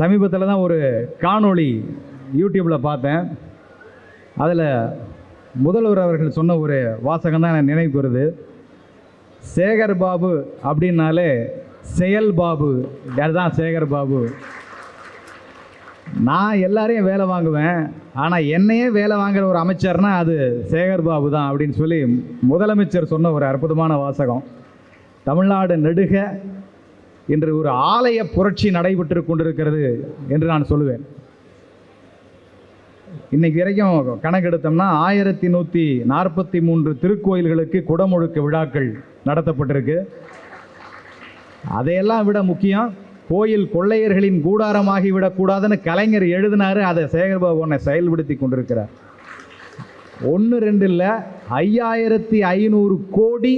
சமீபத்தில் தான் ஒரு காணொளி யூடியூப்பில் பார்த்தேன். அதில் முதல்வர் அவர்கள் சொன்ன ஒரு வாசகம் தான் எனக்கு நினைவுக்கு வருது. சேகர் பாபு அப்படின்னாலே செயல் பாபு, அதுதான் சேகர் பாபு. நான் எல்லாரையும் வேலை வாங்குவேன், ஆனால் என்னையே வேலை வாங்குற ஒரு அமைச்சர்னா அது சேகர் பாபு தான் அப்படின்னு சொல்லி முதலமைச்சர் சொன்ன ஒரு அற்புதமான வாசகம். தமிழ்நாடு நெடுக இன்று ஒரு ஆலய புரட்சி நடைபெற்று கொண்டிருக்கிறது என்று நான் சொல்லுவேன். இன்னைக்கு வரைக்கும் கணக்கெடுத்தோம்னா 1143 திருக்கோயில்களுக்கு குடமுழுக்கு விழாக்கள் நடத்தப்பட்டிருக்கு. அதையெல்லாம் விட முக்கியம், கோயில் கொள்ளையர்களின் கூடாரமாகி விடக்கூடாதுன்னு கலைஞர் எழுதினாரு. அதை சேகர்பாபு ஒன்றை செயல்படுத்தி கொண்டிருக்கிறார். 1-2 இல்லை, 5500 கோடி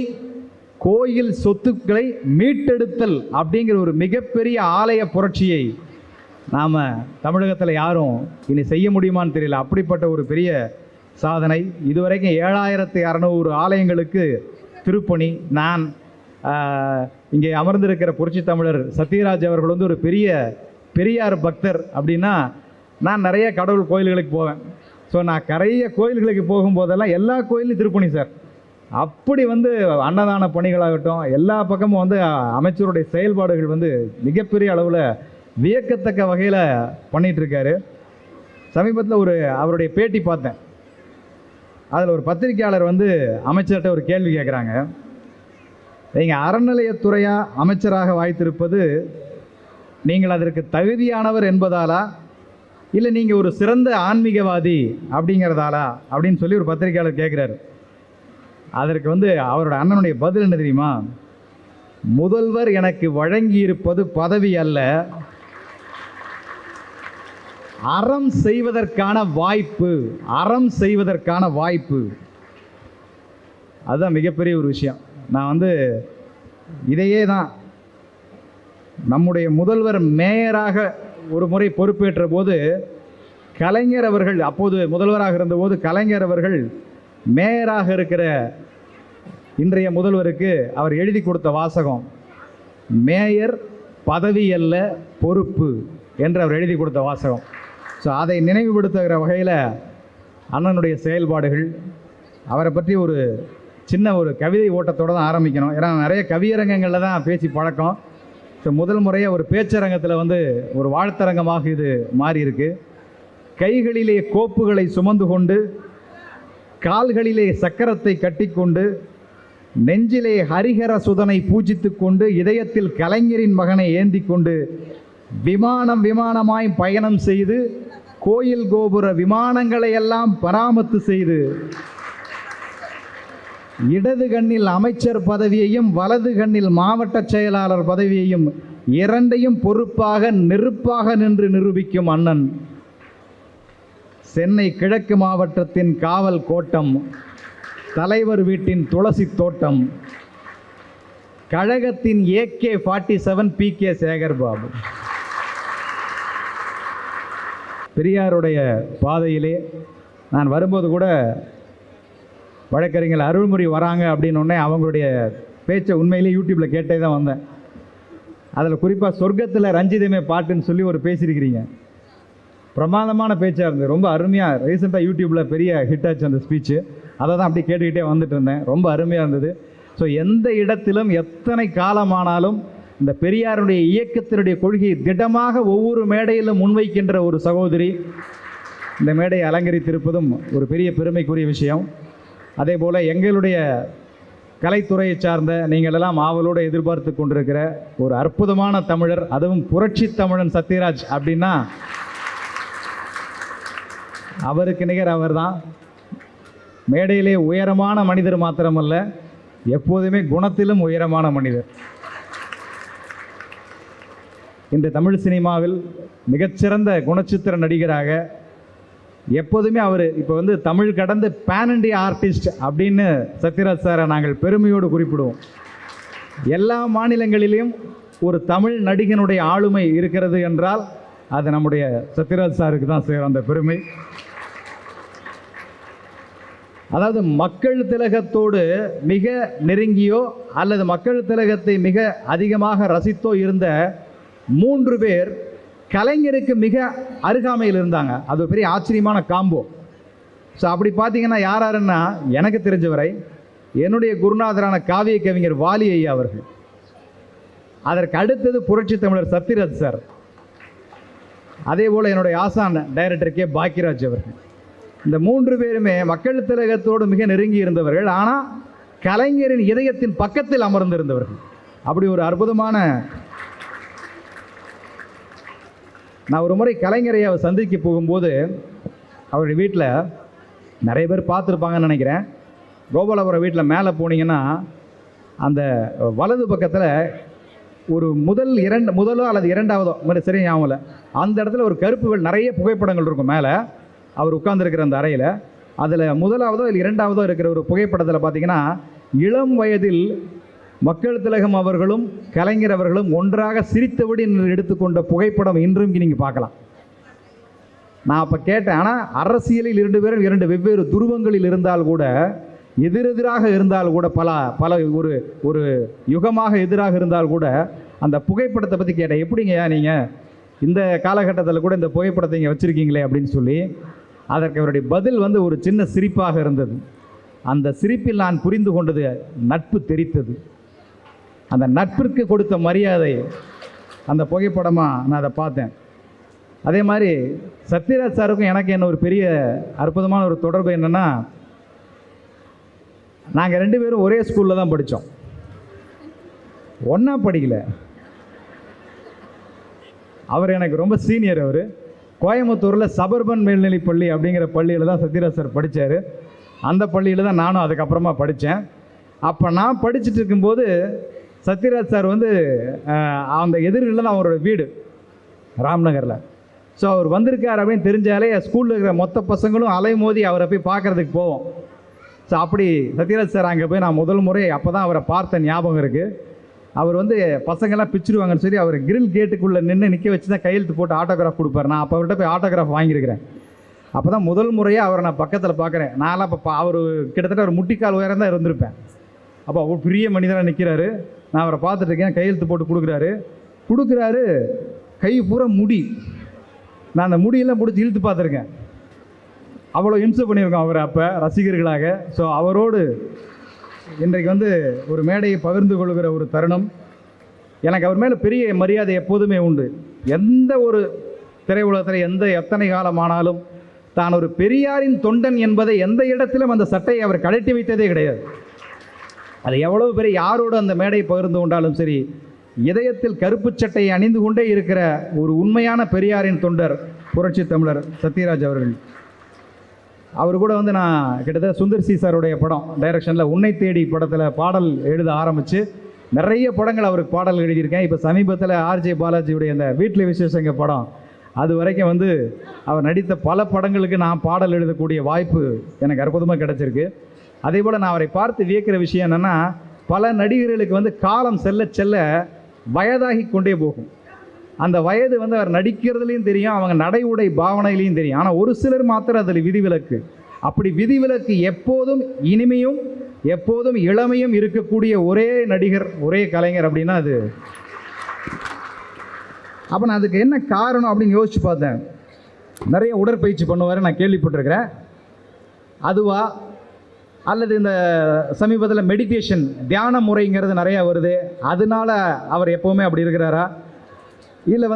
கோயில் சொத்துக்களை மீட்டெடுத்தல் அப்படிங்கிற ஒரு மிகப்பெரிய ஆலய புரட்சியை நாம் தமிழகத்தில் யாரும் இனி செய்ய முடியுமான்னு தெரியல. அப்படிப்பட்ட ஒரு பெரிய சாதனை. இதுவரைக்கும் 7600 ஆலயங்களுக்கு திருப்பணி. நான் இங்கே அமர்ந்திருக்கிற புரட்சி தமிழர் சத்யராஜ் அவர்கள் வந்து ஒரு பெரிய பெரியார் பக்தர். அப்படின்னா நான் நிறைய கடவுள் கோயில்களுக்கு போவேன். ஸோ நான் நிறைய கோயில்களுக்கு போகும்போதெல்லாம் எல்லா கோயிலையும் திருப்பணி சார். அப்படி வந்து அன்னதான பணிகளாகட்டும், எல்லா பக்கமும் வந்து அமைச்சருடைய செயல்பாடுகள் வந்து மிகப்பெரிய அளவில் வியக்கத்தக்க வகையில் பண்ணிகிட்ருக்காரு. சமீபத்தில் ஒரு அவருடைய பேட்டி பார்த்தேன். அதில் ஒரு பத்திரிகையாளர் வந்து அமைச்சர்கிட்ட ஒரு கேள்வி கேட்குறாங்க. நீங்கள் அறநிலையத்துறையாக அமைச்சராக வாய்த்திருப்பது நீங்கள் அதற்கு தகுதியானவர் என்பதாலா, இல்லை நீங்கள் ஒரு சிறந்த ஆன்மீகவாதி அப்படிங்கிறதாலா அப்படின்னு சொல்லி ஒரு பத்திரிகையாளர் கேட்குறாரு. அதற்கு வந்து அவரோட அண்ணனுடைய பதில் என்ன தெரியுமா? முதல்வர் எனக்கு வழங்கி இருப்பது பதவி அல்ல, அறம் செய்வதற்கான வாய்ப்பு. அறம் செய்வதற்கான வாய்ப்பு, அதுதான் மிகப்பெரிய ஒரு விஷயம். நான் வந்து இதையே தான் நம்முடைய முதல்வர் மேயராக ஒரு முறை பொறுப்பேற்ற போது கலைஞர் அவர்கள், அப்போது முதல்வராக இருந்தபோது கலைஞர் அவர்கள் மேயராக இருக்கிற இன்றைய முதல்வருக்கு அவர் எழுதி கொடுத்த வாசகம், மேயர் பதவி அல்ல பொறுப்பு என்று அவர் எழுதி கொடுத்த வாசகம். ஸோ அதை நினைவுபடுத்துகிற வகையில் அண்ணனுடைய செயல்பாடுகள், அவரை பற்றி ஒரு சின்ன ஒரு கவிதை ஓட்டத்தோடு தான் ஆரம்பிக்கணும். ஏன்னா நிறைய கவியரங்கங்களில் தான் பேசி பழக்கம். ஸோ முதல் முறையாக ஒரு பேச்சரங்கத்தில் வந்து ஒரு வாழ்த்தரங்கமாக இது மாறி இருக்கு. கைகளிலே கோப்புகளை சுமந்து கொண்டு, கால்களிலே சக்கரத்தை கட்டிக்கொண்டு, நெஞ்சிலே ஹரிஹர சுதனை பூஜித்து கொண்டு, இதயத்தில் கலைஞரின் மகனை ஏந்தி கொண்டு, விமானமாய் பயணம் செய்து, கோயில் கோபுர விமானங்களை எல்லாம் பராமத்து செய்து, இடது கண்ணில் அமைச்சர் பதவியையும் வலது கண்ணில் மாவட்ட செயலாளர் பதவியையும் இரண்டையும் பொறுப்பாக நெருப்பாக நின்று நிரூபிக்கும் அண்ணன். சென்னை கிழக்கு மாவட்டத்தின் காவல் கோட்டம், தலைவர் வீட்டின் துளசி தோட்டம், கழகத்தின் AK-47 PK சேகர் பாபு. பெரியாருடைய பாதையிலே நான் வரும்போது கூட வழக்கறிஞர் அருள்மொழி வராங்க அப்படின்னோடனே அவங்களுடைய பேச்சை உண்மையிலே யூடியூப்பில் கேட்டே தான் வந்தேன். அதில் குறிப்பாக சொர்க்கத்தில் ரஞ்சிதமே பாட்டுன்னு சொல்லி ஒரு பேசியிருக்கிறீங்க. பிரமாதமான பேச்சாக இருந்தது, ரொம்ப அருமையாக. ரீசெண்டாக யூடியூப்பில் பெரிய ஹிட் ஆச்சு அந்த ஸ்பீச்சு. அதை தான் அப்படி கேட்டுக்கிட்டே வந்துட்டு இருந்தேன். ரொம்ப அருமையாக இருந்தது. ஸோ எந்த இடத்திலும் எத்தனை காலமானாலும் இந்த பெரியாருடைய இயக்கத்தினுடைய கொள்கையை திடமாக ஒவ்வொரு மேடையிலும் முன்வைக்கின்ற ஒரு சகோதரி இந்த மேடையை அலங்கரித்திருப்பதும் ஒரு பெரிய பெருமைக்குரிய விஷயம். அதே போல் எங்களுடைய கலைத்துறையை சார்ந்த நீங்கள் எல்லாம் ஆவலோடு எதிர்பார்த்து கொண்டிருக்கிற ஒரு அற்புதமான தமிழர், அதுவும் புரட்சி தமிழன் சத்யராஜ் அப்படின்னா அவருக்கு நிகர் அவர் தான். மேடையிலே உயரமான மனிதர் மாத்திரமல்ல, எப்போதுமே குணத்திலும் உயரமான மனிதர். இந்த தமிழ் சினிமாவில் மிகச்சிறந்த குணச்சித்திர நடிகராக எப்போதுமே அவர் இப்போ வந்து தமிழ் கடந்த பேன் இண்டியா ஆர்டிஸ்ட் அப்படின்னு சத்யராஜ் சாரை நாங்கள் பெருமையோடு குறிப்பிடுவோம். எல்லா மாநிலங்களிலும் ஒரு தமிழ் நடிகனுடைய ஆளுமை இருக்கிறது என்றால் அது நம்முடைய சத்யராஜ் சாருக்கு தான் சேரும் அந்த பெருமை. அதாவது மக்கள் திலகத்தோடு மிக நெருங்கியோ அல்லது மக்கள் திலகத்தை மிக அதிகமாக ரசித்தோ இருந்த 3 பேர் கலைஞருக்கு மிக அருகாமையில் இருந்தாங்க. அது ஒரு பெரிய ஆச்சரியமான காம்போ. ஸோ அப்படி பார்த்தீங்கன்னா யாருன்னா, எனக்கு தெரிஞ்சவரை என்னுடைய குருநாதரான காவிய கவிஞர் வாலி ஐயா அவர்கள், அதற்கு அடுத்தது புரட்சி தமிழர் சத்யராஜ் சார், அதே போல் என்னுடைய ஆசான் டைரக்டர் கே பாக்கியராஜ் அவர்கள். இந்த 3 பேருமே மக்கள் திலகத்தோடு மிக நெருங்கி இருந்தவர்கள். ஆனால் கலைஞரின் இதயத்தின் பக்கத்தில் அமர்ந்திருந்தவர்கள். அப்படி ஒரு அற்புதமான. நான் ஒரு முறை கலைஞரை அவர் சந்திக்க போகும்போது அவருடைய வீட்டில் நிறைய பேர் பார்த்துருப்பாங்கன்னு நினைக்கிறேன். கோபாலபுரம் வீட்டில் மேலே போனீங்கன்னா அந்த வலது பக்கத்தில் ஒரு முதலோ அல்லது இரண்டாவதோ சரி ஞாபகம் இல்லை, அந்த இடத்துல ஒரு கருப்பு நிறைய புகைப்படங்கள் இருக்கும். மேலே அவர் உட்கார்ந்துருக்கிற அந்த அறையில் அதில் முதலாவதோ இல்லை இரண்டாவதோ இருக்கிற ஒரு புகைப்படத்தில் பார்த்தீங்கன்னா இளம் வயதில் மக்கள் திலகம் அவர்களும் கலைஞர் அவர்களும் ஒன்றாக சிரித்தபடி எடுத்துக்கொண்ட புகைப்படம் இன்றும் நீங்கள் பார்க்கலாம். நான் அப்போ கேட்டேன், ஆனால் அரசியலில் 2 பேரும் 2 வெவ்வேறு துருவங்களில் இருந்தால் கூட, எதிரெதிராக இருந்தால் கூட, பல ஒரு யுகமாக எதிராக இருந்தால் கூட, அந்த புகைப்படத்தை பற்றி கேட்டேன். எப்படிங்கய்யா நீங்கள் இந்த காலகட்டத்தில் கூட இந்த புகைப்படத்தை இங்கே வச்சுருக்கீங்களே அப்படின்னு சொல்லி. அதற்கு அவருடைய பதில் ஒரு சின்ன சிரிப்பாக இருந்தது. அந்த சிரிப்பில் நான் புரிந்து கொண்டது நட்பு தெரித்தது. அந்த நட்பிற்கு கொடுத்த மரியாதை அந்த புகைப்படமாக நான் அதை பார்த்தேன். அதே மாதிரி சத்யராஜ் சாருக்கும் எனக்கு என்ன ஒரு பெரிய அற்புதமான ஒரு தொடர்பு என்னென்னா, நாங்கள் 2 பேரும் ஒரே ஸ்கூலில் தான் படித்தோம், ஒன்றா படிக்கல. அவர் எனக்கு ரொம்ப சீனியர். அவர் கோயம்புத்தூரில் சபர்பன் மேல்நிலைப்பள்ளி அப்படிங்கிற பள்ளியில் தான் சத்யராஜ் சார் படித்தார். அந்த பள்ளியில் தான் நானும் அதுக்கப்புறமா படித்தேன். அப்போ நான் படிச்சுட்டு இருக்கும்போது சத்யராஜ் சார் அந்த எதிரில் தான் அவரோட வீடு ராம்நகரில். ஸோ அவர் வந்திருக்கார் அப்படின்னு தெரிஞ்சாலே ஸ்கூலில் இருக்கிற மொத்த பசங்களும் அலைமோதி அவரை போய் பார்க்குறதுக்கு போவோம். ஸோ அப்படி சத்யராஜ் சார் அங்கே போய் நான் முதல் முறை அப்போ தான் அவரை பார்த்த ஞாபகம் இருக்குது. அவர் பசங்கள்லாம் பிச்சிடுவாங்கன்னு சொல்லி அவர் கிரில் கேட்டுக்குள்ளே நிற்க வச்சு தான் கையெழுத்து போட்டு ஆட்டோகிராஃப் கொடுப்பார். நான் அப்போ அவர்கிட்ட போய் ஆட்டோகிராஃப் வாங்கியிருக்கிறேன். அப்போ தான் முதல் முறையாக அவரை நான் பக்கத்தில் பார்க்குறேன். நான்லாம் இப்போ அவர் கிட்டத்தட்ட ஒரு முட்டிக்கால் உயரம் தான் இருந்திருப்பேன். அப்போ அவர் பெரிய மனிதராக நிற்கிறாரு. நான் அவரை பார்த்துட்ருக்கேன். கையெழுத்து போட்டு கொடுக்குறாரு. கை பூரா முடி. நான் அந்த முடியெல்லாம் பிடிச்சி இழுத்து பார்த்துருக்கேன். அவ்வளோ இம்சை பண்ணியிருக்கோம் அவரை அப்போ ரசிகர்களாக. ஸோ அவரோடு இன்றைக்கு ஒரு மேடையை பகிர்ந்து கொள்கிற ஒரு தருணம். எனக்கு அவர் மேலே பெரிய மரியாதை எப்போதுமே உண்டு. எந்த ஒரு திரையுலகத்தில் எத்தனை காலமானாலும் தான் ஒரு பெரியாரின் தொண்டன் என்பதை எந்த இடத்திலும் அந்த சட்டையை அவர் கழட்டி வைத்ததே கிடையாது. அது எவ்வளவு பெரிய யாரோடு அந்த மேடை பகிர்ந்து கொண்டாலும் சரி, இதயத்தில் கருப்பு சட்டையை அணிந்து கொண்டே இருக்கிற ஒரு உண்மையான பெரியாரின் தொண்டர் புரட்சி தமிழர் சத்யராஜ் அவர்கள். அவர் கூட நான் கிட்டத்தட்ட சுந்தர் சி சாருடைய படம் டைரக்ஷனில் உன்னை தேடி படத்தில் பாடல் எழுத ஆரம்பித்து நிறைய படங்கள் அவருக்கு பாடல் எழுதியிருக்கேன். இப்போ சமீபத்தில் ஆர்ஜே பாலாஜியுடைய அந்த வீட்டில் விசேஷங்க படம், அது வரைக்கும் அவர் நடித்த பல படங்களுக்கு நான் பாடல் எழுதக்கூடிய வாய்ப்பு எனக்கு அற்புதமாக கிடச்சிருக்கு. அதே போல் நான் அவரை பார்த்து வியக்கிற விஷயம் என்னென்னா, பல நடிகர்களுக்கு காலம் செல்ல செல்ல வயதாகி கொண்டே போகும். அந்த வயது அவர் நடிக்கிறதுலையும் தெரியும், அவங்க நடை உடை பாவனையிலையும் தெரியும். ஆனால் ஒரு சிலர் மாத்திரம் அதில் விதிவிலக்கு. அப்படி விதிவிலக்கு எப்போதும் இனிமையும் எப்போதும் இளமையும் இருக்கக்கூடிய ஒரே நடிகர், ஒரே கலைஞர் அப்படின்னா அது. அப்போ நான் அதுக்கு என்ன காரணம் அப்படின்னு யோசிச்சு பார்த்தேன். நிறைய உடற்பயிற்சி பண்ணுவார் நான் கேள்விப்பட்டிருக்கிறேன். அதுவா அல்லது இந்த சமீபத்தில் மெடிடேஷன் தியான முறைங்கிறது நிறையா வருது, அதனால அவர் எப்போவுமே அப்படி இருக்கிறாரா, இல்லை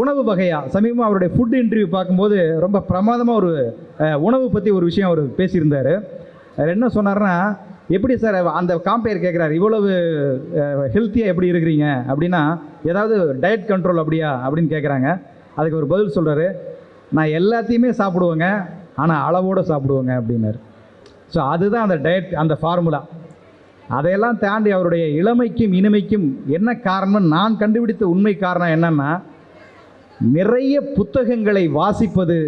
உணவு வகையா? சமீபமாக அவருடைய ஃபுட் இன்டர்வியூ பார்க்கும்போது ரொம்ப பிரமாதமாக ஒரு உணவு பற்றி ஒரு விஷயம் அவர் பேசியிருந்தார். என்ன சொன்னார்னா, எப்படி சார் அந்த காம்பேர் கேட்குறாரு, இவ்வளவு ஹெல்த்தியாக எப்படி இருக்கிறீங்க அப்படின்னா, ஏதாவது டயட் கண்ட்ரோல் அப்படியா அப்படின்னு கேட்குறாங்க. அதுக்கு ஒரு பதில் சொல்கிறாரு, நான் எல்லாத்தையுமே சாப்பிடுவேங்க, ஆனால் அளவோடு சாப்பிடுவேங்க அப்படின்னாரு. ஸோ அதுதான் அந்த டயட், அந்த ஃபார்முலா. அதையெல்லாம் தாண்டி அவருடைய இளமைக்கும் இனிமைக்கும் என்ன காரணம், நான் கண்டுபிடித்த உண்மை காரணம் என்னன்னா, நிறைய புத்தகங்களை வாசிப்பது,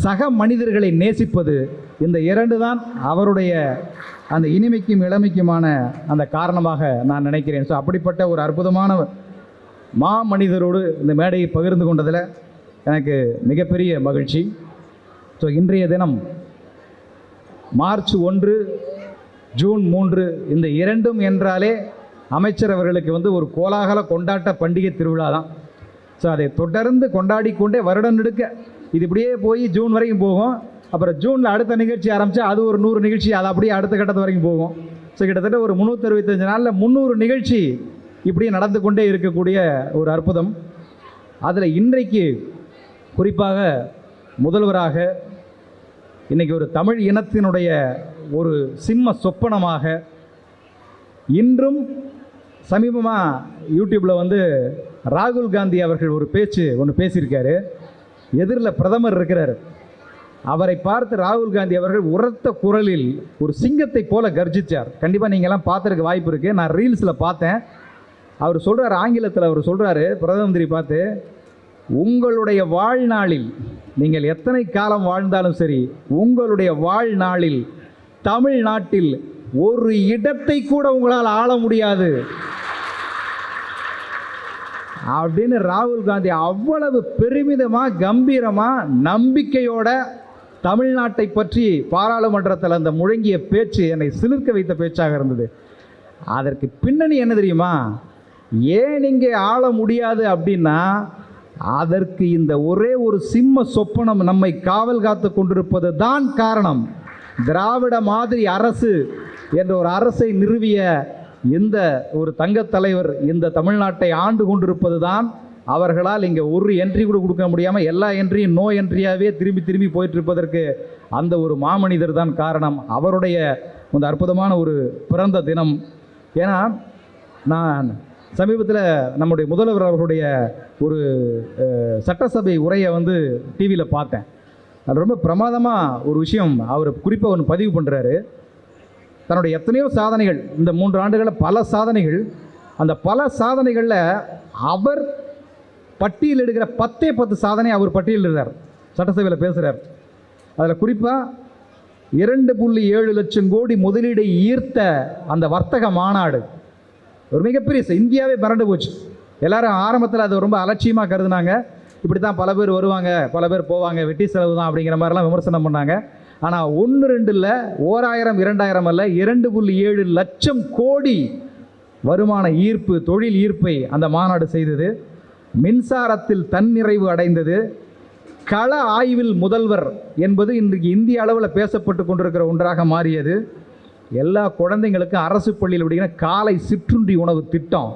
சக மனிதர்களை நேசிப்பது, இந்த 2 தான் அவருடைய அந்த இனிமைக்கும் இளமைக்குமான அந்த காரணமாக நான் நினைக்கிறேன். ஸோ அப்படிப்பட்ட ஒரு அற்புதமான மனிதரோடு இந்த மேடையை பகிர்ந்து கொண்டதில் எனக்கு மிகப்பெரிய மகிழ்ச்சி. ஸோ இன்றைய தினம் மார்ச் 1, ஜூன் 3 இந்த 2 என்றாலே அமைச்சர் அவர்களுக்கு ஒரு கோலாகல கொண்டாட்ட பண்டிகை திருவிழா தான். ஸோ அதை தொடர்ந்து கொண்டாடி கொண்டே வருடம் நெடுக்க இது இப்படியே போய் ஜூன் வரைக்கும் போகும். அப்புறம் ஜூனில் அடுத்த நிகழ்ச்சி ஆரம்பித்தா அது ஒரு 100 நிகழ்ச்சி, அது அப்படியே அடுத்த கட்டத்து வரைக்கும் போகும். ஸோ கிட்டத்தட்ட ஒரு 365 நாளில் 300 நிகழ்ச்சி இப்படியே நடந்து கொண்டே இருக்கக்கூடிய ஒரு அற்புதம். அதில் இன்றைக்கு குறிப்பாக முதல்வராக இன்றைக்கி ஒரு தமிழ் இனத்தினுடைய ஒரு சிம்ம சொப்பனமாக இன்றும் சமீபமாக யூடியூப்பில் வந்து ராகுல் காந்தி அவர்கள் ஒரு பேச்சு ஒன்று பேசியிருக்காரு. எதிரில் பிரதமர் இருக்கிறார். அவரை பார்த்து ராகுல் காந்தி அவர்கள் உரத்த குரலில் ஒரு சிங்கத்தை போல கர்ஜித்தார். கண்டிப்பாக நீங்கள்லாம் பார்த்துருக்க வாய்ப்பு இருக்குது. நான் ரீல்ஸில் பார்த்தேன். அவர் சொல்கிறார், ஆங்கிலத்தில் அவர் சொல்கிறாரு, பிரதம மந்திரி பார்த்து, உங்களுடைய வாழ்நாளில் நீங்கள் எத்தனை காலம் வாழ்ந்தாலும் சரி, உங்களுடைய வாழ்நாளில் தமிழ்நாட்டில் ஒரு இடத்தை கூட உங்களால் ஆள முடியாது அப்படின்னு ராகுல் காந்தி அவ்வளவு பெருமிதமாக கம்பீரமாக நம்பிக்கையோட தமிழ்நாட்டை பற்றி பாராளுமன்றத்தில் அந்த முழங்கிய பேச்சு என்னை சிலிர்க்க வைத்த பேச்சாக இருந்தது. அதற்கு பின்னணி என்ன தெரியுமா? ஏன் இங்கே ஆள முடியாது அப்படின்னா, அதற்கு இந்த ஒரே ஒரு சிம்ம சொப்பனம் நம்மை காவல் காத்து கொண்டிருப்பது தான் காரணம். திராவிட மாதிரி அரசு என்ற ஒரு அரசை நிறுவிய இந்த ஒரு தங்கத் தலைவர் இந்த தமிழ்நாட்டை ஆண்டு கொண்டிருப்பது தான். அவர்களால் இங்கே ஒரு என்ட்ரி கூட கொடுக்க முடியாமல் எல்லா என்ட்ரியும் நோ என்ட்ரியாகவே திரும்பி திரும்பி போயிட்டுருப்பதற்கு அந்த ஒரு மாமனிதர் தான் காரணம். அவருடைய அந்த அற்புதமான ஒரு பிறந்த தினம். ஏன்னா நான் சமீபத்தில் நம்முடைய முதல்வர் அவர்களுடைய ஒரு சட்டசபை உரையை வந்து டிவியில் பார்த்தேன். அது ரொம்ப பிரமாதமாக ஒரு விஷயம் அவர் குறிப்பாக ஒன்று பதிவு பண்ணுறாரு. தன்னுடைய எத்தனையோ சாதனைகள், இந்த 3 ஆண்டுகளில் பல சாதனைகள், அந்த பல சாதனைகளில் அவர் பட்டியல் எடுக்கிற 10 சாதனை அவர் பட்டியலிடுறார், சட்டசபையில் பேசுகிறார். அதில் குறிப்பாக 2.7 லட்சம் கோடி முதலீடை ஈர்த்த அந்த வர்த்தக மாநாடு ஒரு மிகப்பெரிய இந்தியாவே மிரண்டு போச்சு. எல்லாரும் ஆரம்பத்தில் அது ரொம்ப அலட்சியமாக கருதுனாங்க. இப்படி தான் பல பேர் வருவாங்க, பல பேர் போவாங்க, வெட்டி செலவு தான் அப்படிங்கிற மாதிரிலாம் விமர்சனம் பண்ணாங்க. ஆனால் 1, 2 இல்லை, 1000, 2000 அல்ல, 2.7 லட்சம் கோடி வருமான ஈர்ப்பு, தொழில் ஈர்ப்பை அந்த மாநாடு செய்தது. மின்சாரத்தில் தன்னிறைவு அடைந்தது. கள ஆய்வில் முதல்வர் என்பது இன்றைக்கு இந்திய அளவில் பேசப்பட்டு கொண்டிருக்கிற ஒன்றாக மாறியது. எல்லா குழந்தைங்களுக்கும் அரசு பள்ளியில் படிக்கிற காலை சிற்றுண்டி உணவு திட்டம்,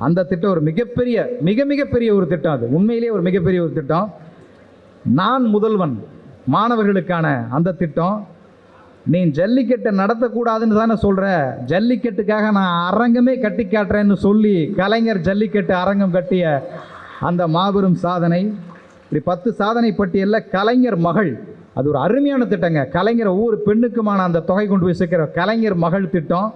அந்த திட்டம் ஒரு மிகப்பெரிய ஒரு திட்டம். அது உண்மையிலேயே ஒரு மிகப்பெரிய ஒரு திட்டம். நான் முதல்வன் மாணவர்களுக்கான அந்த திட்டம். நீ ஜல்லிக்கட்டை நடத்தக்கூடாதுன்னு தானே சொல்கிற, ஜல்லிக்கட்டுக்காக நான் அரங்கமே கட்டி காட்டுறேன்னு சொல்லி கலைஞர் ஜல்லிக்கட்டு அரங்கம் கட்டிய அந்த மாபெரும் சாதனை. இப்படி 10 சாதனை பட்டியலில் கலைஞர் மகள், அது ஒரு அருமையான திட்டங்க. கலைஞர் ஒவ்வொரு பெண்ணுக்குமான அந்த தொகை கொண்டு போய் சேர்க்கிற கலைஞர் மகள் திட்டம்.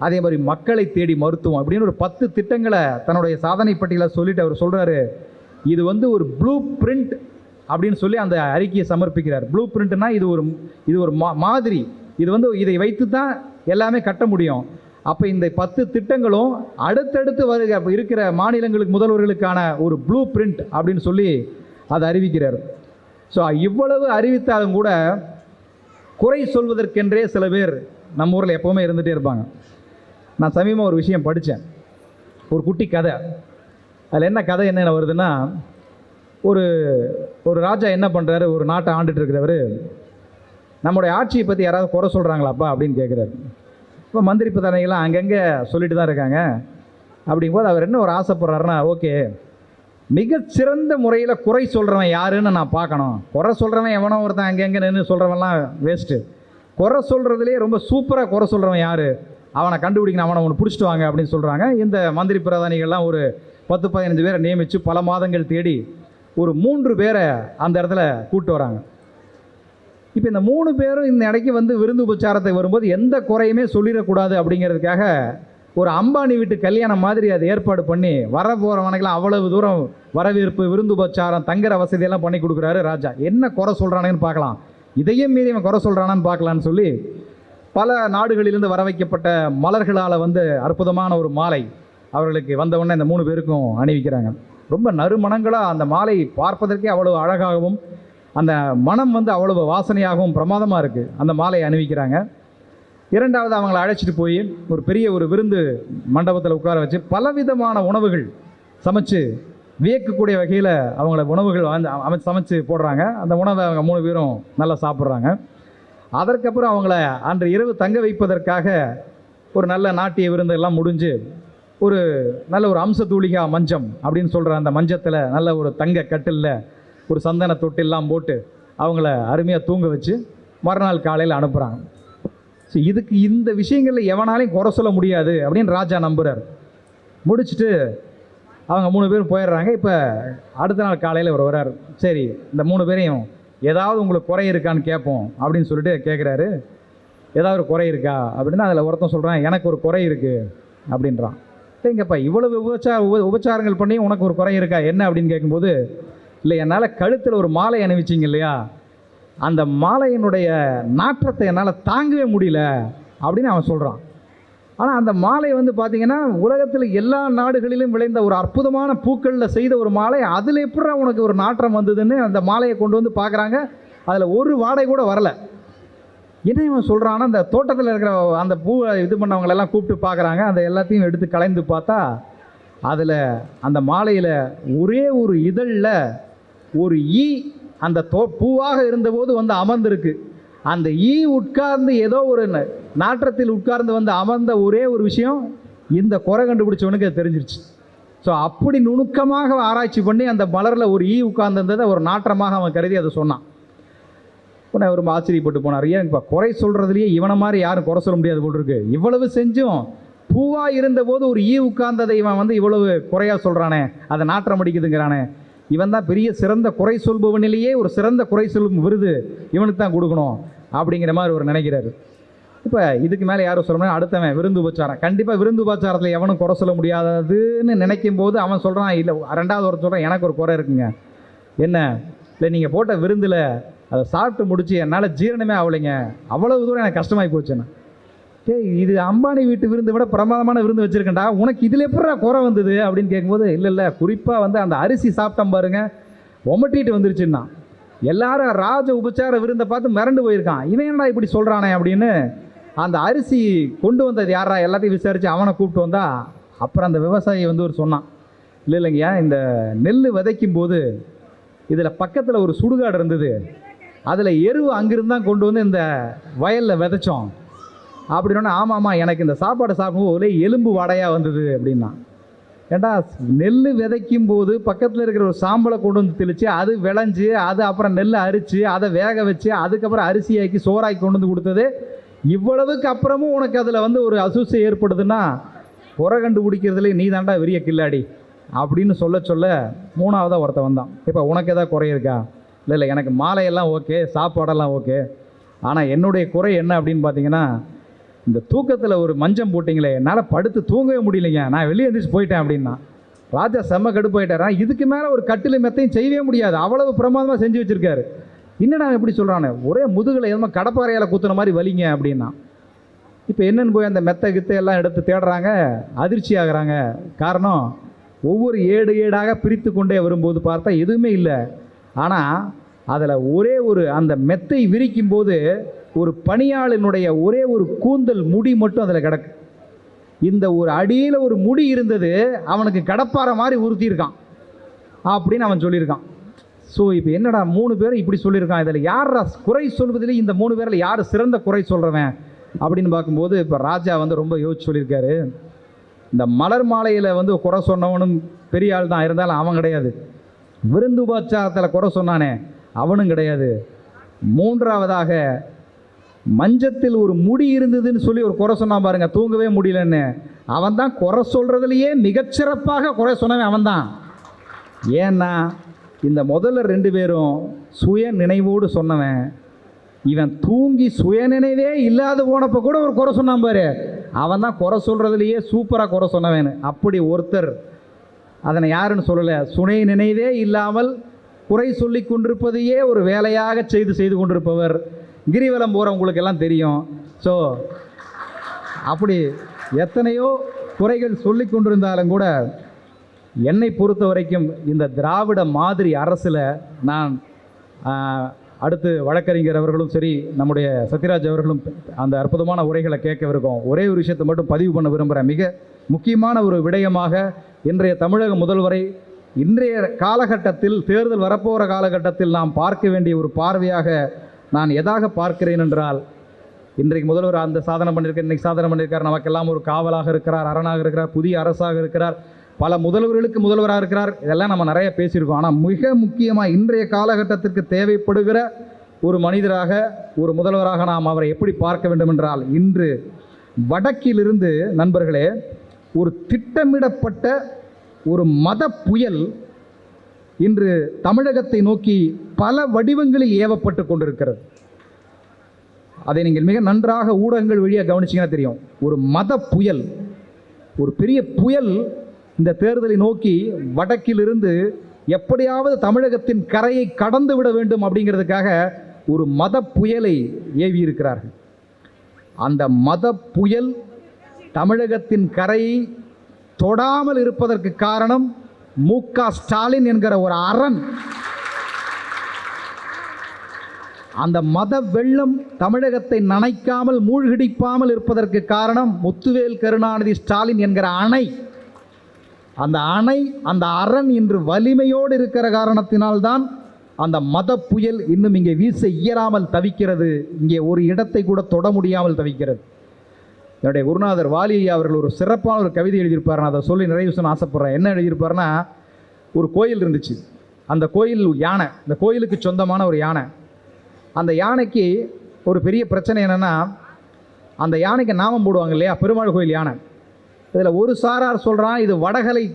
அதே மாதிரி மக்களை தேடி மருத்துவம் அப்படின்னு ஒரு 10 திட்டங்களை தன்னுடைய சாதனை பட்டியலில் சொல்லிட்டு அவர் சொல்கிறாரு, இது வந்து ஒரு ப்ளூ பிரிண்ட் அப்படின்னு சொல்லி அந்த அறிக்கையை சமர்ப்பிக்கிறார். ப்ளூ பிரிண்ட்னா இது ஒரு மாதிரி, இது வந்து இதை வைத்து தான் எல்லாமே கட்ட முடியும். அப்போ இந்த 10 திட்டங்களும் அடுத்தடுத்து இருக்கிற மாநிலங்களுக்கு முதல்வர்களுக்கான ஒரு ப்ளூ பிரிண்ட் அப்படின்னு சொல்லி அதை அறிவிக்கிறார். ஸோ இவ்வளவு அறிவித்தாலும் கூட குறை சொல்வதற்கென்றே சில பேர் நம்ம ஊரில் எப்போவுமே இருந்துகிட்டே இருப்பாங்க. நான் சமீபமாக ஒரு விஷயம் படித்தேன், ஒரு குட்டி கதை. அதில் என்ன கதை என்ன வருதுன்னா, ஒரு ராஜா என்ன பண்ணுறாரு, ஒரு நாட்டை ஆண்டுட்டு இருக்கிறவர், நம்முடைய ஆட்சியை பற்றி யாராவது குறை சொல்கிறாங்களாப்பா அப்படின்னு கேட்குறாரு. இப்போ மந்திரி பிரதானிகள்லாம் அங்கங்கே சொல்லிட்டு தான் இருக்காங்க. அப்படிங்கும்போது அவர் என்ன ஒரு ஆசைப்படுறாருன்னா, ஓகே மிகச்சிறந்த முறையில் குறை சொல்கிறவன் யாருன்னு நான் பார்க்கணும். குறை சொல்கிறவன் எவனோ ஒருத்தன் அங்கங்கே நின்று சொல்கிறவன்லாம் வேஸ்ட்டு. குறை சொல்கிறதுலேயே ரொம்ப சூப்பராக குறை சொல்கிறவன் யார், அவனை கண்டுபிடிக்கணும், அவனை ஒன்று பிடிச்சிட்டு வாங்க அப்படின்னு சொல்கிறாங்க. இந்த மந்திரி பிரதானிகள்லாம் ஒரு 10-15 பேரை நியமித்து பல மாதங்கள் தேடி ஒரு 3 பேரை அந்த இடத்துல கூப்பிட்டு வராங்க. இப்போ இந்த 3 பேரும் இந்த இடைக்கு வந்து விருந்து உபச்சாரத்தை வரும்போது எந்த குறையுமே சொல்லிடக்கூடாது அப்படிங்கிறதுக்காக ஒரு அம்பானி வீட்டு கல்யாணம் மாதிரி அதை ஏற்பாடு பண்ணி வர போகிறவனுக்கெல்லாம் அவ்வளவு தூரம் வரவேற்பு, விருந்து உபச்சாரம், தங்குற வசதியெல்லாம் பண்ணி கொடுக்குறாரு ராஜா. என்ன குறை சொல்கிறானுன்னு பார்க்கலாம், இதையும் மீறி அவன் குறை சொல்கிறானான்னு பார்க்கலான்னு சொல்லி பல நாடுகளிலிருந்து வர வைக்கப்பட்ட மலர்களால் வந்து அற்புதமான ஒரு மாலை அவர்களுக்கு வந்தவுடனே இந்த 3 பேருக்கும் அணிவிக்கிறாங்க. ரொம்ப நறுமணங்களாக அந்த மாலை பார்ப்பதற்கே அவ்வளவு அழகாகவும் அந்த மனம் வந்து அவ்வளவு வாசனையாகவும் பிரமாதமாக இருக்குது. அந்த மாலையை அணிவிக்கிறாங்க. 2வது அவங்களை அழைச்சிட்டு போய் ஒரு பெரிய ஒரு விருந்து மண்டபத்தில் உட்கார வச்சு பலவிதமான உணவுகள் சமைச்சு வியக்கக்கூடிய வகையில் அவங்கள உணவுகள் சமைச்சு போடுறாங்க. அந்த உணவை அவங்க 3 பேரும் நல்லா சாப்பிட்றாங்க. அதற்கப்புறம் அவங்கள அன்று இரவு தங்க வைப்பதற்காக ஒரு நல்ல நாட்டிய விருந்தெல்லாம் முடிஞ்சு ஒரு நல்ல ஒரு அம்சத்தூளிகா மஞ்சம் அப்படின்னு சொல்கிற அந்த மஞ்சத்தில் நல்ல ஒரு தங்க கட்டிலில் ஒரு சந்தன தொட்டிலாம் போட்டு அவங்கள அருமையாக தூங்க வச்சு மறுநாள் காலையில் அனுப்புகிறாங்க. ஸோ இதுக்கு இந்த விஷயங்களில் எவனாலையும் குறை சொல்ல முடியாது அப்படின்னு ராஜா நம்புகிறார். முடிச்சுட்டு அவங்க 3 பேரும் போயிடுறாங்க. இப்போ அடுத்த நாள் காலையில் அவர் வர்றார். சரி, இந்த 3 பேரையும் ஏதாவது உங்களுக்கு குறை இருக்கான்னு கேட்போம் அப்படின்னு சொல்லிட்டு கேட்குறாரு. ஏதாவது ஒரு குறை இருக்கா அப்படின்னா அதில் ஒருத்தன் சொல்கிறான், எனக்கு ஒரு குறை இருக்குது அப்படின்றான். சரிங்கப்பா, இவ்வளவு உபச்சாரங்கள் பண்ணி உனக்கு ஒரு குறை இருக்கா என்ன அப்படின்னு கேட்கும்போது, இல்லை, என்னால் கழுத்தில் ஒரு மாலை அணிவிச்சிங்க இல்லையா, அந்த மாலையினுடைய நாற்றத்தை என்னால் தாங்கவே முடியல அப்படின்னு அவன் சொல்கிறான். ஆனால் அந்த மாலை வந்து பார்த்திங்கன்னா உலகத்தில் எல்லா நாடுகளிலும் விளைந்த ஒரு அற்புதமான பூக்களில் செய்த ஒரு மாலை, அதில் எப்படி உனக்கு ஒரு நாற்றம் வந்ததுன்னு அந்த மாலையை கொண்டு வந்து பார்க்குறாங்க. அதில் ஒரு வாடகை கூட வரலை. என்ன இவன் சொல்கிறான்னா, அந்த தோட்டத்தில் இருக்கிற அந்த பூவை இது பண்ணவங்களெல்லாம் கூப்பிட்டு பார்க்குறாங்க. அந்த எல்லாத்தையும் எடுத்து கலைந்து பார்த்தா அதில் அந்த மாலையில் ஒரே ஒரு இதழில் ஒரு ஈ அந்த பூவாக இருந்தபோது வந்து அமர்ந்திருக்கு. அந்த ஈ உட்கார்ந்து ஏதோ ஒரு நாற்றத்தில் உட்கார்ந்து வந்து அமர்ந்த ஒரே ஒரு விஷயம் இந்த குறை கண்டுபிடிச்சவனுக்கு அது தெரிஞ்சிருச்சு. ஸோ அப்படி நுணுக்கமாக ஆராய்ச்சி பண்ணி அந்த மலரில் ஒரு ஈ உட்கார்ந்திருந்ததை ஒரு நாற்றமாக அவன் கருதி அதை சொன்னான். உடனே அவர் ஆச்சரியப்பட்டு போனார். ஏன் இப்போ குறை சொல்கிறதுலையே இவனை மாதிரி யாரும் குறை சொல்ல முடியாது போல் இருக்கு. இவ்வளவு செஞ்சும் பூவாக இருந்தபோது ஒரு ஈ உட்கார்ந்ததை இவன் வந்து இவ்வளவு குறையாக சொல்கிறானே, அதை நாற்றம் அடிக்குதுங்கிறானே, இவன் தான் பெரிய சிறந்த குறை சொல்பவனிலேயே ஒரு சிறந்த குறை சொல்லும் விருது இவனுக்கு தான் கொடுக்கணும் அப்படிங்கிற மாதிரி அவர் நினைக்கிறாரு. இப்போ இதுக்கு மேலே யாரும் சொல்லணும், அடுத்தவன் விருந்து உபச்சாரம். கண்டிப்பாக விருந்து உபச்சாரத்தில் எவனும் குறை சொல்ல முடியாததுன்னு நினைக்கும் போது அவன் சொல்கிறான், இல்லை, ரெண்டாவது ஒரு சொல்கிறான், எனக்கு ஒரு குறை இருக்குங்க. என்ன, இல்லை, நீங்கள் போட்ட விருந்தில் அதை சாப்பிட்டு முடிச்சு என்னால் ஜீரணமே ஆகலைங்க, அவ்வளவு தூரம் எனக்கு கஷ்டமாகி போச்சுண்ணா. இது அம்பானி வீட்டு விருந்து விட பிரமாதமான விருந்து வச்சுருக்கேன்டா, உனக்கு இதில் எப்படா குறை வந்தது அப்படின்னு கேட்கும்போது, இல்லை, குறிப்பாக வந்து அந்த அரிசி சாப்பிட்டோம் பாருங்க, ஒமட்டிட்டு வந்துருச்சுன்னா எல்லாரும் ராஜ உபச்சார விருந்தை பார்த்து மிரண்டு போயிருக்கான். இவன் என்னடா இப்படி சொல்கிறானே அப்படின்னு அந்த அரிசி கொண்டு வந்தது யாரா எல்லாத்தையும் விசாரித்து அவனை கூப்பிட்டு வந்தா. அப்புறம் அந்த விவசாயி வந்து ஒரு சொன்னான், இல்லைங்கய்யா, இந்த நெல் விதைக்கும் போது இதில் பக்கத்தில் ஒரு சுடுகாடு இருந்தது, அதில் எருவு அங்கிருந்து தான் கொண்டு வந்து இந்த வயலில் விதைச்சோம் அப்படின்னா. ஆமாம்மா, எனக்கு இந்த சாப்பாடு சாப்பிடும்போது ஒரே எலும்பு வாடையாக வந்தது அப்படின்னா. ஏண்டா, நெல் விதைக்கும் போது பக்கத்தில் இருக்கிற ஒரு சாம்பலை கொண்டு வந்து தெளித்து அது விளைஞ்சி அது அப்புறம் நெல்லை அரித்து அதை வேக வச்சு அதுக்கப்புறம் அரிசியாக்கி சோறாக்கி கொண்டு வந்து கொடுத்தது, இவ்வளவுக்கு அப்புறமும் உனக்கு அதில் வந்து ஒரு அசூசை ஏற்படுதுன்னா குறை கண்டுபிடிக்கிறதுல நீ தாண்டா விரிய கில்லாடி அப்படின்னு சொல்ல மூணாவதாக ஒருத்தன் வந்தான். இப்போ உனக்கு எதாவது குறை இருக்கா? இல்லை, எனக்கு மாலையெல்லாம் ஓகே, சாப்பாடெல்லாம் ஓகே, ஆனால் என்னுடைய குறை என்ன அப்படின்னு பார்த்தீங்கன்னா, இந்த தூக்கத்தில் ஒரு மஞ்சம் போட்டிங்களே, என்னால் படுத்து தூங்கவே முடியலைங்க, நான் வெளியே எழுந்திரிச்சு போயிட்டேன் அப்படின்னா. ராஜா செம்ம கடுப்பாயிட்டாரா, இதுக்கு மேலே ஒரு கட்டில் மெத்தையும் செய்யவே முடியாது, அவ்வளவு பிரமாதமாக செஞ்சு வச்சுருக்காரு. என்னடா எப்படி சொல்கிறானே, ஒரே முதுகில் எதுவும் கடப்பாறையால் குத்துன மாதிரி வலிங்க அப்படின்னா. இப்போ என்னென்னு போய் அந்த மெத்தை கித்தை எல்லாம் எடுத்து தேடுறாங்க, அதிர்ச்சி ஆகிறாங்க. காரணம், ஒவ்வொரு ஏடாக பிரித்து கொண்டே வரும்போது பார்த்தா எதுவுமே இல்லை. ஆனால் அதில் ஒரே ஒரு அந்த மெத்தை விரிக்கும் போது ஒரு பணியாளனுடைய ஒரே ஒரு கூந்தல் முடி மட்டும் அதில் கிடக்கு. இந்த ஒரு அடியில் ஒரு முடி இருந்தது, அவனுக்கு கடப்பாறை மாதிரி உறுத்தியிருக்கான் அப்படின்னு அவன் சொல்லியிருக்கான். ஸோ இப்போ என்னடா 3 பேரும் இப்படி சொல்லியிருக்கான், இதில் யார் குறை சொல்வதில் இந்த 3 பேரில் யார் சிறந்த குறை சொல்கிறவன் அப்படின்னு பார்க்கும்போது இப்போ ராஜா வந்து ரொம்ப யோசிச்சு சொல்லியிருக்காரு. இந்த மலர் மாலையில் வந்து குறை சொன்னவனும் பெரிய ஆள் தான், இருந்தாலும் அவன் கிடையாது. விருந்து உபச்சாரத்தில் குறை சொன்னானே அவனும் கிடையாது. மூன்றாவதாக மஞ்சத்தில் ஒரு முடி இருந்ததுன்னு சொல்லி ஒரு குறை சொன்னான் பாருங்க, தூங்கவே முடியலன்னு, அவன் தான் குறை சொல்கிறதுலையே மிகச்சிறப்பாக குறை சொன்னவன் அவன் தான். ஏன்னா இந்த முதல்ல 2 பேரும் சுய நினைவோடு சொன்னவன், இவன் தூங்கி சுயநினைவே இல்லாத போனப்போ கூட ஒரு குறை சொன்னான் பாரு, அவன் தான் குறை சொல்கிறதுலையே சூப்பராக குறை சொன்னவன். அப்படி ஒருத்தர், அதனை யாருன்னு சொல்லலை, சுனை நினைவே இல்லாமல் குறை சொல்லி கொண்டிருப்பதையே ஒரு வேலையாக செய்து கொண்டிருப்பவர் கிரிவலம் போகிறவங்களுக்கு எல்லாம் தெரியும். ஸோ அப்படி எத்தனையோ குறைகள் சொல்லி கொண்டிருந்தாலும் கூட என்னை பொறுத்த வரைக்கும் இந்த திராவிட மாதிரி அரசில் நான் அடுத்து வழக்கறிஞர் அவர்களும் சரி, நம்முடைய சத்யராஜ் அவர்களும் அந்த அற்புதமான உரைகளை கேட்கவிருக்கோம். ஒரே ஒரு விஷயத்தை மட்டும் பதிவு பண்ண விரும்புகிறேன். மிக முக்கியமான ஒரு விடயமாக இன்றைய தமிழக முதல்வரை இன்றைய காலகட்டத்தில், தேர்தல் வரப்போகிற காலகட்டத்தில் நாம் பார்க்க வேண்டிய ஒரு பார்வையாக நான் எதாக பார்க்கிறேன் என்றால், இன்றைக்கு முதல்வர் அந்த சாதனை பண்ணியிருக்கார், இன்றைக்கு சாதனை பண்ணியிருக்கார், நமக்கெல்லாம் ஒரு காவலாக இருக்கிறார், அரணாக இருக்கிறார், புதிய அரசாக இருக்கிறார், பல முதல்வர்களுக்கு முதல்வராக இருக்கிறார். இதெல்லாம் நம்ம நிறைய பேசியிருக்கோம். ஆனால் மிக முக்கியமாக இன்றைய காலகட்டத்திற்கு தேவைப்படுகிற ஒரு மனிதராக, ஒரு முதல்வராக நாம் அவரை எப்படி பார்க்க வேண்டும் என்றால், இன்று வடக்கிலிருந்து நண்பர்களே ஒரு திட்டமிடப்பட்ட ஒரு மத புயல் இன்று தமிழகத்தை நோக்கி பல வடிவங்களில் ஏவப்பட்டு கொண்டிருக்கிறது. அதை நீங்கள் மிக நன்றாக ஊடகங்கள் வழியாக கவனிச்சிங்கன்னா தெரியும். ஒரு மத புயல், ஒரு பெரிய புயல் இந்த தேர்தலை நோக்கி வடக்கிலிருந்து எப்படியாவது தமிழகத்தின் கரையை கடந்து விட வேண்டும் அப்படிங்கிறதுக்காக ஒரு மத புயலை ஏவி இருக்கிறார்கள். அந்த மத புயல் தமிழகத்தின் கரையை தொடாமல் இருப்பதற்கு காரணம் மு.க. ஸ்டாலின் என்கிற ஒரு அரண். அந்த மத வெள்ளம் தமிழகத்தை நனைக்காமல், மூழ்கடிப்பாமல் இருப்பதற்கு காரணம் முத்துவேல் கருணாநிதி ஸ்டாலின் என்கிற அணை. அந்த அணை, அந்த அரண் இன்று வலிமையோடு இருக்கிற காரணத்தினால்தான் அந்த மத புயல் இன்னும் இங்கே வீச இயலாமல் தவிக்கிறது. இங்கே ஒரு இடத்தை கூட தொட முடியாமல் தவிக்கிறது. என்னுடைய குருநாதர் வாலி அவர்கள் ஒரு சிறப்பான ஒரு கவிதை எழுதியிருப்பார். நான் அதை சொல்லி நிறைவு செய்ய ஆசைப்பட்றேன். என்ன எழுதியிருப்பார்னா, ஒரு கோயில் இருந்துச்சு. அந்த கோயில் யானை, இந்த கோயிலுக்கு சொந்தமான ஒரு யானை. அந்த யானைக்கு ஒரு பெரிய பிரச்சனை என்னென்னா, அந்த யானைக்கு நாமம் போடுவாங்க இல்லையா, பெருமாள் கோயில் யானை. இதில் ஒரு சாரார் சொல்கிறான் இது வடகலை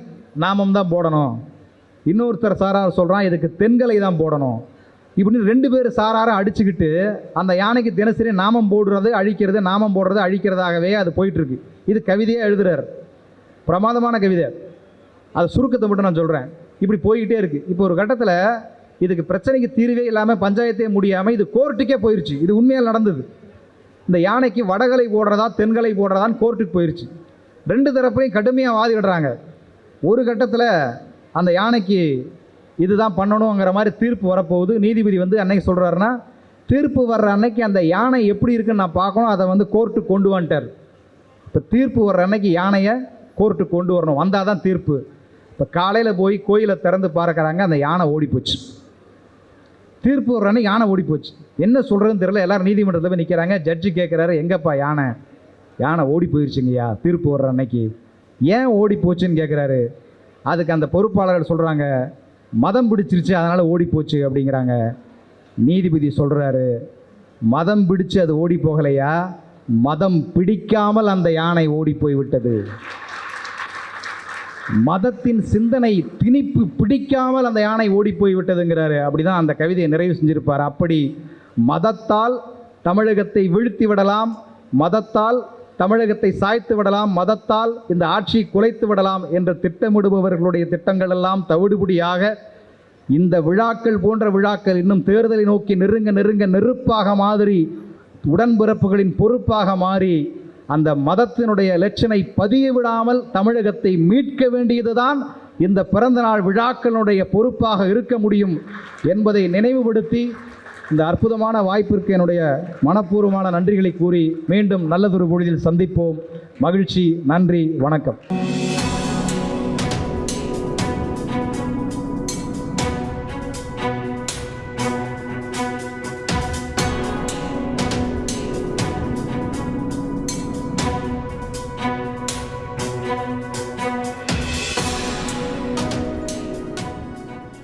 நாமம் தான் போடணும், இன்னொருத்தர் சாரார் சொல்கிறான் இதுக்கு தென்கலை தான் போடணும். இப்படின்னு ரெண்டு பேர் சாராரை அடிச்சுக்கிட்டு அந்த யானைக்கு தினசரி நாமம் போடுறது அழிக்கிறது, நாமம் போடுறது அழிக்கிறதாகவே அது போயிட்டுருக்கு. இது கவிதையாக எழுதுகிறார், பிரமாதமான கவிதை. அது சுருக்கத்தை மட்டும் நான் சொல்கிறேன். இப்படி போய்கிட்டே இருக்குது. இப்போ ஒரு கட்டத்தில் இதுக்கு பிரச்சனைக்கு தீர்வே இல்லாமல், பஞ்சாயத்தே முடியாமல் இது கோர்ட்டுக்கே போயிடுச்சு. இது உண்மையாக நடந்தது. இந்த யானைக்கு வடகலை போடுறதா தென்கலை போடுறதான்னு கோர்ட்டுக்கு போயிடுச்சு. ரெண்டு தரப்பையும் கடுமையாக வாதிடுறாங்க. ஒரு கட்டத்தில் அந்த யானைக்கு இதுதான் பண்ணணுங்கிற மாதிரி தீர்ப்பு வரப்போகுது. நீதிபதி அன்னைக்கு சொல்கிறாருன்னா, தீர்ப்பு வர்ற அன்னைக்கு அந்த யானை எப்படி இருக்குன்னு நான் பார்க்கணும், அதை கோர்ட்டுக்கு கொண்டு வந்துட்டார். இப்போ தீர்ப்பு வர்ற அன்னைக்கு யானையை கோர்ட்டுக்கு கொண்டு வரணும், வந்தால் தான் தீர்ப்பு. இப்போ காலையில் போய் கோயிலை திறந்து பார்க்குறாங்க, அந்த யானை ஓடி போச்சு. தீர்ப்பு வர்ற அன்னைக்கு யானை ஓடி போச்சு. என்ன சொல்கிறதுன்னு தெரியல. எல்லோரும் நீதிமன்றத்தில் போய் நிற்கிறாங்க. ஜட்ஜி கேட்குறாரு, எங்கப்பா யானை? யானை ஓடி போயிடுச்சுங்கய்யா தீர்ப்பு வர்ற அன்னைக்கு. ஏன் ஓடி போச்சுன்னு கேட்குறாரு. அதுக்கு அந்த பொறுப்பாளர்கள் சொல்கிறாங்க, மதம் பிடிச்சிருச்சு அதனால் ஓடி போச்சு அப்படிங்கிறாங்க. நீதிபதி சொல்கிறாரு, மதம் பிடிச்சு அது ஓடி போகலையா, மதம் பிடிக்காமல் அந்த யானை ஓடி போய்விட்டது. மதத்தின் சிந்தனை திணிப்பு பிடிக்காமல் அந்த யானை ஓடி போய்விட்டதுங்கிறாரு. அப்படி தான் அந்த கவிதையை நிறைவு செஞ்சிருப்பார். அப்படி மதத்தால் தமிழகத்தை வீழ்த்தி விடலாம், மதத்தால் தமிழகத்தை சாய்த்து விடலாம், மதத்தால் இந்த ஆட்சியை குலைத்து விடலாம் என்று திட்டமிடுபவர்களுடைய திட்டங்கள் எல்லாம் தவிடுபடியாக இந்த விழாக்கள் போன்ற விழாக்கள் இன்னும் தேர்தலை நோக்கி நெருங்க நெருங்க நெருப்பாக மாதிரி, உடன்பிறப்புகளின் பொறுப்பாக மாறி அந்த மதத்தினுடைய லட்சணை பதிய விடாமல் தமிழகத்தை மீட்க வேண்டியதுதான் இந்த பிறந்தநாள் விழாக்களுடைய பொறுப்பாக இருக்க முடியும் என்பதை நினைவுபடுத்தி, இந்த அற்புதமான வாய்ப்பிற்கு என்னுடைய மனப்பூர்வமான நன்றிகளை கூறி மீண்டும் நல்லதொரு பொழுதில் சந்திப்போம். மகிழ்ச்சி. நன்றி. வணக்கம்.